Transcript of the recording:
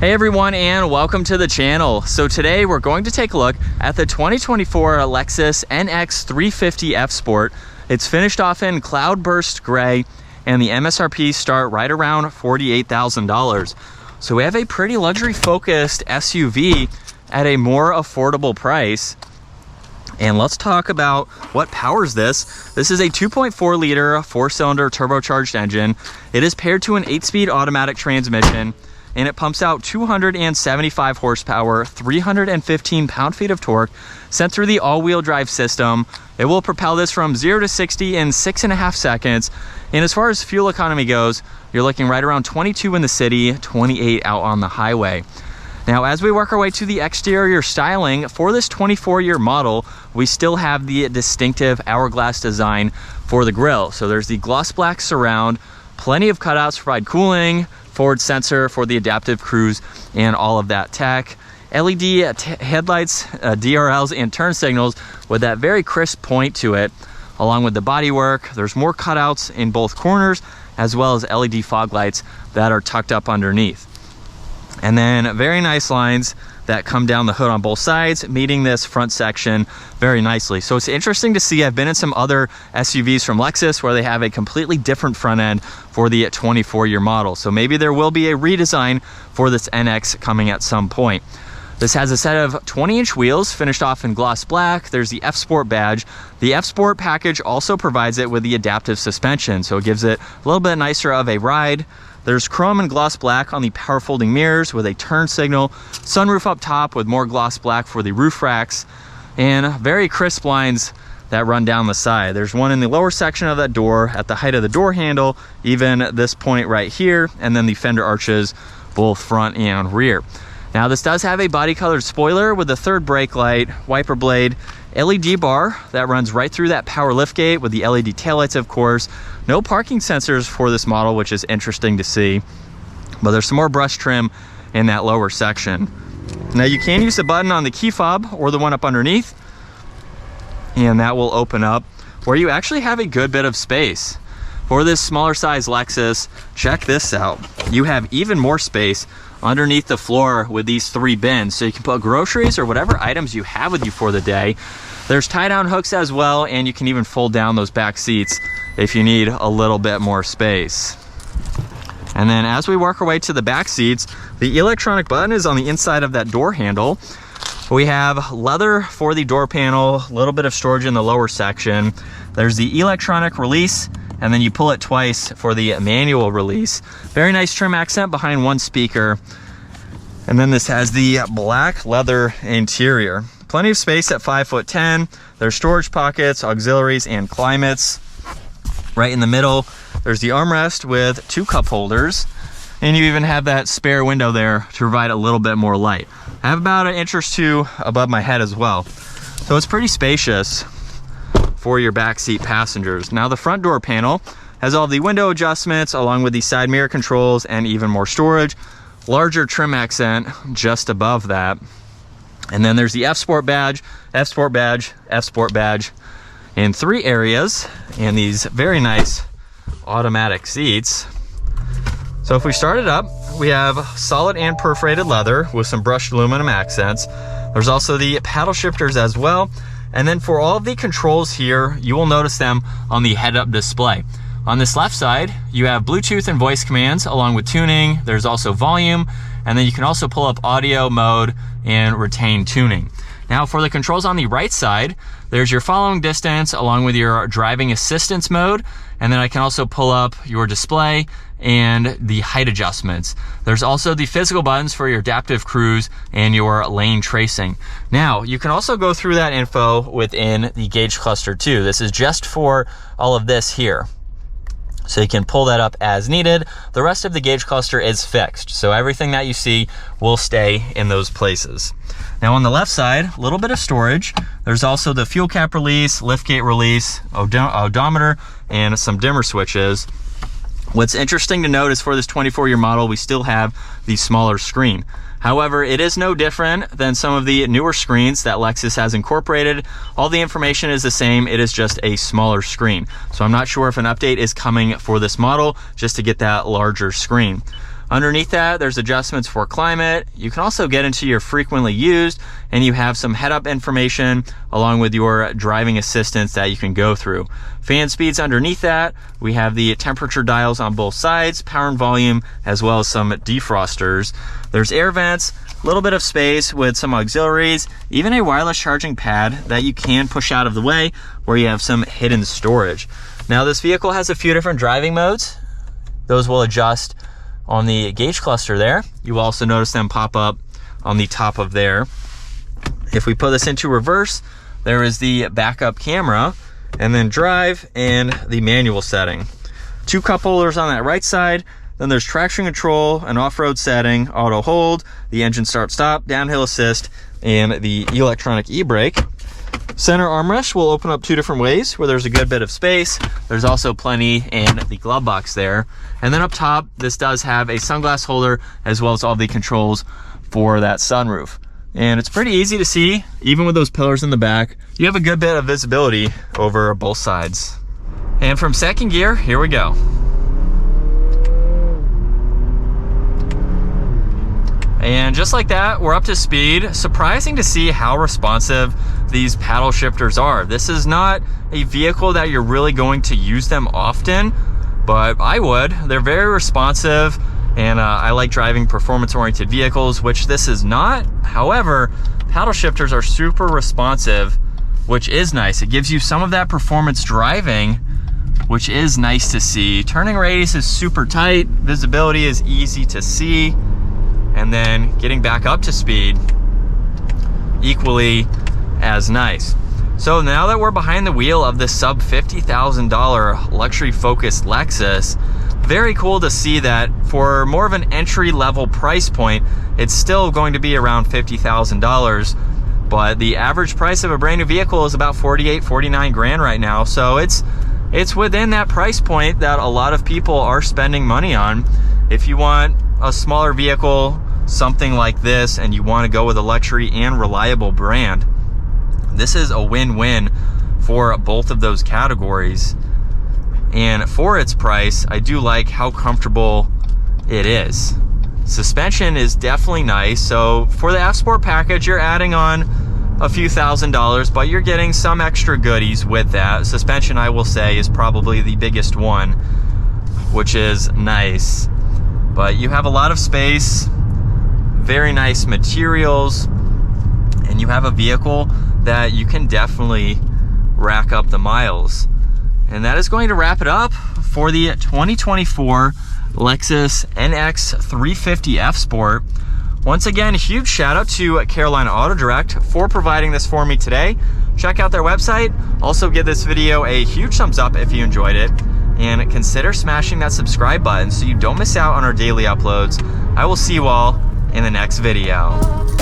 Hey everyone, and welcome to the channel. So today we're going to take a look at the 2024 Lexus NX 350 F Sport. It's finished off in cloudburst gray, and the MSRP start right around $48,000. So we have a pretty luxury focused SUV at a more affordable price. And let's talk about what powers this. This is a 2.4 liter 4-cylinder turbocharged engine. It is paired to an 8-speed automatic transmission, and it pumps out 275 horsepower, 315 pound-feet of torque, sent through the all-wheel drive system. It will propel this from 0 to 60 in 6.5 seconds. And as far as fuel economy goes, you're looking right around 22 in the city, 28 out on the highway. Now, as we work our way to the exterior styling, for this 24-year model, we still have the distinctive hourglass design for the grille. So there's the gloss black surround, plenty of cutouts to provide cooling, forward sensor for the adaptive cruise, and all of that tech. LED headlights, DRLs, and turn signals with that very crisp point to it, along with the bodywork. There's more cutouts in both corners, as well as LED fog lights that are tucked up underneath. And then very nice lines that come down the hood on both sides, meeting this front section very nicely. So it's interesting to see. I've been in some other SUVs from Lexus where they have a completely different front end for the 24-year model. So maybe there will be a redesign for this NX coming at some point. This has a set of 20-inch wheels finished off in gloss black. There's the F Sport badge. The F Sport package also provides it with the adaptive suspension, so it gives it a little bit nicer of a ride. There's chrome and gloss black on the power folding mirrors with a turn signal, sunroof up top with more gloss black for the roof racks, and very crisp lines that run down the side. There's one in the lower section of that door at the height of the door handle, even this point right here, and then the fender arches both front and rear. Now, this does have a body colored spoiler with a third brake light, wiper blade, LED bar that runs right through that power liftgate with the LED taillights, of course. No parking sensors for this model, which is interesting to see, but there's some more brush trim in that lower section. Now, you can use the button on the key fob or the one up underneath, and that will open up where you actually have a good bit of space. For this smaller size Lexus, check this out. You have even more space underneath the floor with these 3 bins, so you can put groceries or whatever items you have with you for the day. There's tie-down hooks as well, and you can even fold down those back seats if you need a little bit more space. And then as we work our way to the back seats, the electronic button is on the inside of that door handle. We have leather for the door panel, a little bit of storage in the lower section. There's the electronic release, and then you pull it twice for the manual release. Very nice trim accent behind one speaker. And then this has the black leather interior. Plenty of space at 5'10". There's storage pockets, auxiliaries, and climates. Right in the middle, there's the armrest with 2 cup holders. And you even have that spare window there to provide a little bit more light. I have about 1 inch or 2 above my head as well. So it's pretty spacious for your backseat passengers. Now, the front door panel has all the window adjustments along with the side mirror controls and even more storage. Larger trim accent just above that. And then there's the F Sport badge, F Sport badge, F Sport badge in 3 areas, and these very nice automatic seats. So if we start it up, we have solid and perforated leather with some brushed aluminum accents. There's also the paddle shifters as well. And then for all of the controls here, you will notice them on the head-up display. On this left side, you have Bluetooth and voice commands along with tuning. There's also volume, and then you can also pull up audio mode and retain tuning. Now, for the controls on the right side, there's your following distance along with your driving assistance mode, and then I can also pull up your display and the height adjustments. There's also the physical buttons for your adaptive cruise and your lane tracing. Now, you can also go through that info within the gauge cluster too. This is just for all of this here. So you can pull that up as needed. The rest of the gauge cluster is fixed, so everything that you see will stay in those places. Now, on the left side, a little bit of storage. There's also the fuel cap release, liftgate release, odometer, and some dimmer switches. What's interesting to note is for this 24-year model, we still have the smaller screen. However, it is no different than some of the newer screens that Lexus has incorporated. All the information is the same, it is just a smaller screen. So I'm not sure if an update is coming for this model just to get that larger screen. Underneath that, there's adjustments for climate. You can also get into your frequently used, and you have some head-up information along with your driving assistance that you can go through. Fan speeds underneath that. We have the temperature dials on both sides, power and volume, as well as some defrosters. There's air vents, a little bit of space with some auxiliaries, even a wireless charging pad that you can push out of the way where you have some hidden storage. Now, this vehicle has a few different driving modes. Those will adjust on the gauge cluster there. You will also notice them pop up on the top of there. If we put this into reverse, there is the backup camera, and then drive and the manual setting. 2 cup holders on that right side. Then there's traction control, an off-road setting, auto hold, the engine start stop, downhill assist, and the electronic e-brake. Center armrest will open up 2 different ways where there's a good bit of space. There's also plenty in the glove box there. And then up top, this does have a sunglass holder as well as all the controls for that sunroof. And it's pretty easy to see, even with those pillars in the back. You have a good bit of visibility over both sides. And from second gear, here we go. And just like that, we're up to speed. Surprising to see how responsive these paddle shifters are. This is not a vehicle that you're really going to use them often, but I would. They're very responsive, and I like driving performance-oriented vehicles, which this is not. However, paddle shifters are super responsive, which is nice. It gives you some of that performance driving, which is nice to see. Turning radius is super tight. Visibility is easy to see. And then getting back up to speed, equally as nice. So now that we're behind the wheel of this sub $50,000 luxury focused Lexus, very cool to see that for more of an entry level price point, it's still going to be around $50,000, but the average price of a brand new vehicle is about 48, 49 grand right now. So it's within that price point that a lot of people are spending money on. If you want a smaller vehicle, something like this, and you want to go with a luxury and reliable brand, this is a win-win for both of those categories. And for its price, I do like how comfortable it is. Suspension is definitely nice. So for the F-Sport package, you're adding on a few $1,000s, but you're getting some extra goodies with that. Suspension, I will say, is probably the biggest one, which is nice. But you have a lot of space, very nice materials, and you have a vehicle that you can definitely rack up the miles. And that is going to wrap it up for the 2024 Lexus NX 350 F Sport. Once again, a huge shout out to Carolina Auto Direct for providing this for me today. Check out their website. Also give this video a huge thumbs up if you enjoyed it. And consider smashing that subscribe button so you don't miss out on our daily uploads. I will see you all in the next video.